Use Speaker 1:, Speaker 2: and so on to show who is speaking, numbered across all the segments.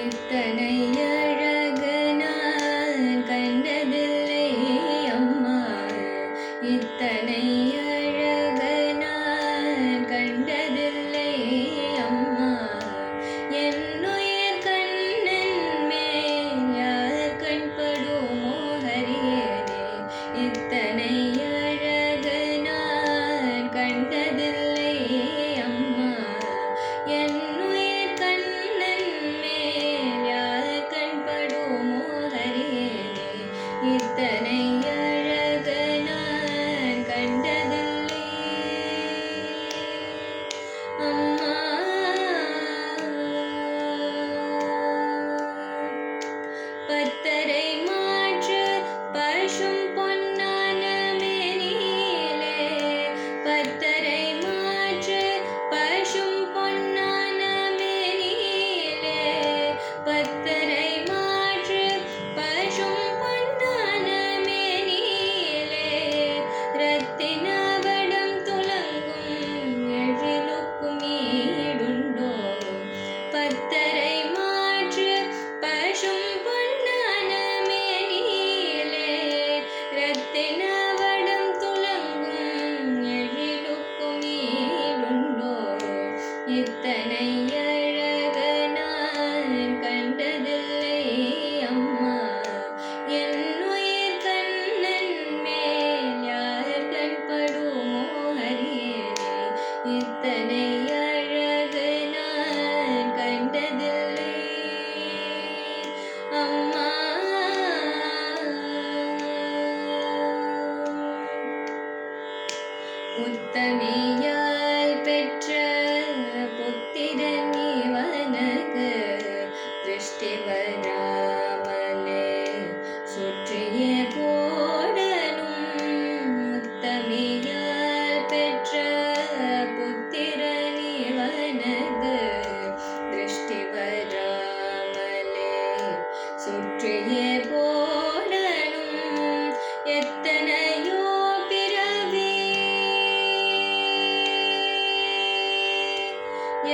Speaker 1: இத்தனை அழகு நான் கண்டதில்லை அம்மா, இத்தனை அழகு நான் கண்டதில்லை அம்மா. என்னுயிர் கண்ணன் மேல் யார் கண்படுமோ ஹரியனே, இத்தனை அழகு நான் கண்டதில்லை அம்மா. என்னுயிர் கண்ணன் மேல் யார் கண்படுமோ ஹரியனே, இத்தனை அழகு நான் கண்டதில்லை அம்மா. பத்தரை மாற்று பசும் பொன்னான மேனிலே, பத்தரை மாற்று பசும் பொன்னான மேனிலே, பத்தரை மாற்று பசும் பொன்னான மேனிலே, ரத்தின வடம் துலங்கும் எழிலுக்கும் ஈடுண்டோ. பத்தரை மாற்று பசும் பொன்னான மேனிலே, ரத்தின வடம் துலங்கும் எழிலுக்கும் ஈடுண்டோ. இத்தனை அழகு நான் கண்டதில்லை அம்மா, என்னுயிர் கண்ணன் மேல் யார் கண்படுமோ ஹரியனே, இத்தனை அழகு நான் கண்டதில்லை அம்மா. உத்தமியால் பெற்ற புத்திரன் இவனுக்கு திருஷ்டி வராமலே சுற்றிய கோடனும். உத்தமியால் பெற்ற புத்திரன் இவனுக்கு திருஷ்டி வராமலே சுற்றிய கோடனும். எத்தனையோ பிறவி,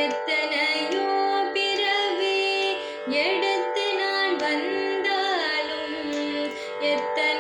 Speaker 1: எத்தனையோ பிறவி எடுத்து நான் வந்தாலும், எத்தனை